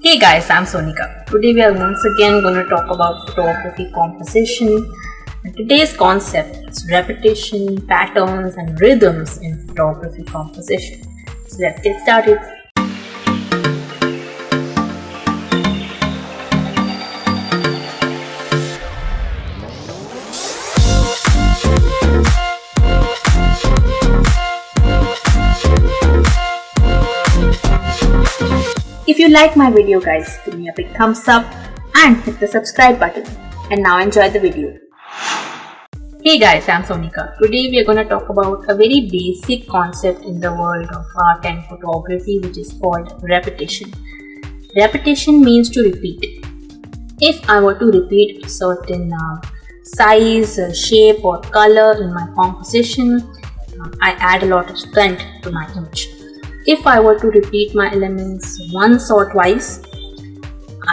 Hey guys, I'm Sonika. Today we are once again going to talk about photography composition. And today's concept is repetition, patterns and rhythms in photography composition. So let's get started. If you like my video guys, give me a big thumbs up and hit the subscribe button. And now enjoy the video. Hey guys, I'm Sonika. Today we are going to talk about a very basic concept in the world of art and photography, which is called repetition. Repetition means to repeat. If I were to repeat a certain size, shape or color in my composition, I add a lot of strength to my image. If I were to repeat my elements once or twice,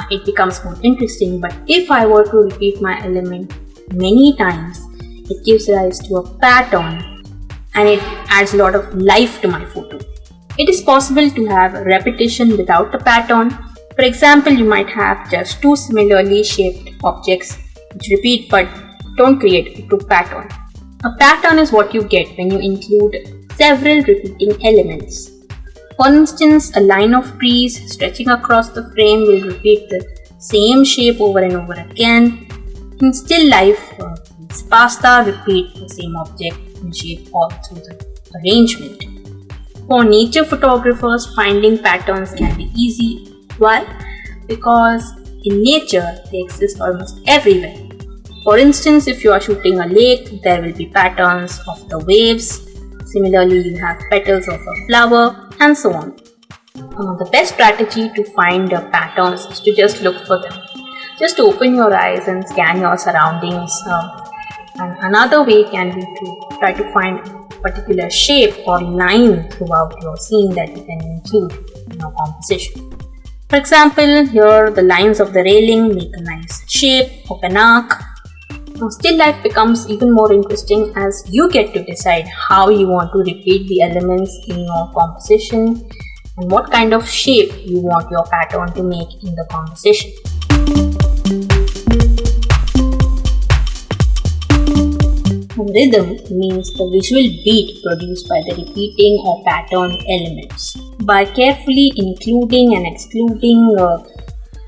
it becomes more interesting. But if I were to repeat my element many times, it gives rise to a pattern and it adds a lot of life to my photo. It is possible to have repetition without a pattern. For example, you might have just two similarly shaped objects which repeat but don't create a true pattern. A pattern is what you get when you include several repeating elements. For instance, a line of trees stretching across the frame will repeat the same shape over and over again. In still life, pasta repeat the same object and shape all through the arrangement. For nature photographers, finding patterns can be easy. Why? Because in nature, they exist almost everywhere. For instance, if you are shooting a lake, there will be patterns of the waves. Similarly, you have petals of a flower and so on. The best strategy to find patterns is to just look for them. Just open your eyes and scan your surroundings. And another way can be to try to find a particular shape or line throughout your scene that you can include in your composition. For example, here the lines of the railing make a nice shape of an arc. Now, still life becomes even more interesting as you get to decide how you want to repeat the elements in your composition and what kind of shape you want your pattern to make in the composition. Rhythm means the visual beat produced by the repeating or patterned elements. By carefully including and excluding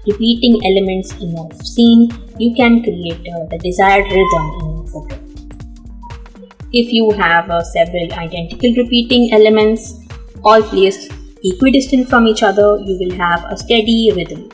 repeating elements in your scene, you can create the desired rhythm in your photo. If you have several identical repeating elements, all placed equidistant from each other, you will have a steady rhythm.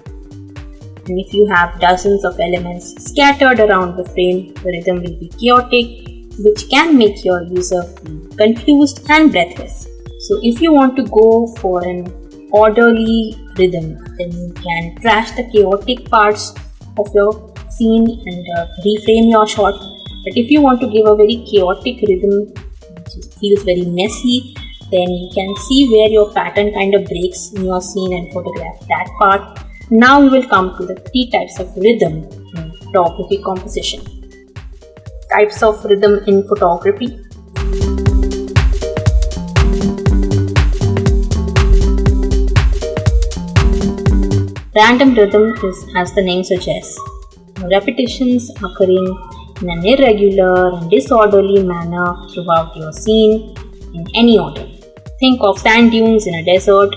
And if you have dozens of elements scattered around the frame, the rhythm will be chaotic, which can make your user feel confused and breathless. So if you want to go for an orderly rhythm, then you can trash the chaotic parts of your scene and reframe your shot. But if you want to give a very chaotic rhythm which feels very messy, then you can see where your pattern kind of breaks in your scene and photograph that part. Now we will come to the three types of rhythm in photography composition. Types of rhythm in photography. Random rhythm is, as the name suggests, repetitions occurring in an irregular and disorderly manner throughout your scene in any order. Think of sand dunes in a desert,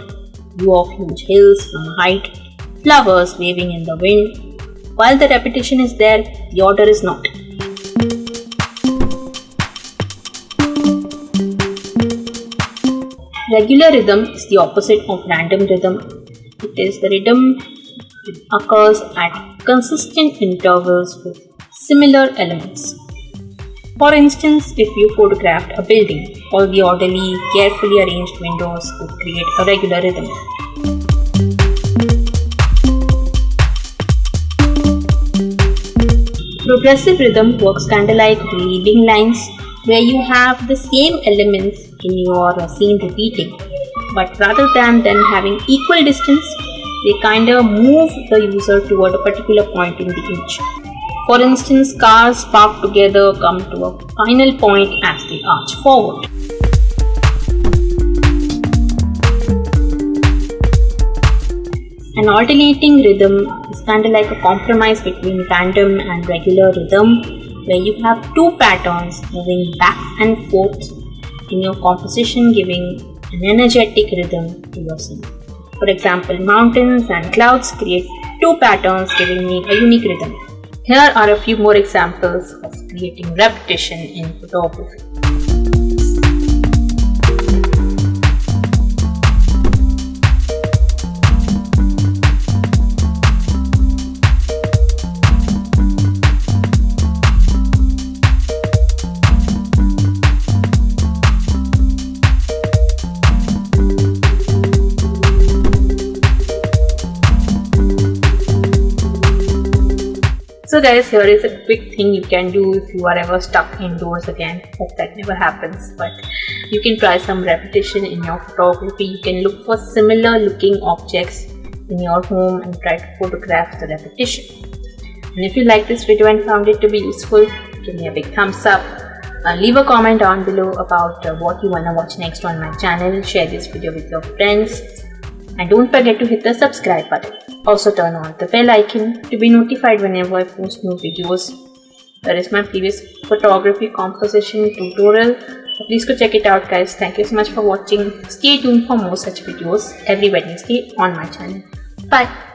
view of huge hills from a height, flowers waving in the wind. While the repetition is there, the order is not. Regular rhythm is the opposite of random rhythm. It is the rhythm that occurs at consistent intervals with similar elements. For instance, if you photographed a building, all the orderly, carefully arranged windows would create a regular rhythm. Progressive rhythm works kind of like relieving lines, where you have the same elements in your scene repeating, but rather than them having equal distance, they kind of move the user toward a particular point in the image. For instance, cars parked together come to a final point as they arch forward. An alternating rhythm is kind of like a compromise between random and regular rhythm, where you have two patterns moving back and forth in your composition, giving an energetic rhythm to your scene. For example, mountains and clouds create two patterns giving me a unique rhythm. Here are a few more examples of creating repetition in photography. So guys, here is a quick thing you can do if you are ever stuck indoors again. Hope that never happens, but you can try some repetition in your photography. You can look for similar looking objects in your home and try to photograph the repetition. And if you like this video and found it to be useful, give me a big thumbs up. Leave a comment down below about what you wanna watch next on my channel. Share this video with your friends. And don't forget to hit the subscribe button. Also turn on the bell icon to be notified whenever I post new videos. There is my previous photography composition tutorial. Please go check it out guys. Thank you so much for watching. Stay tuned for more such videos every Wednesday on my channel. Bye.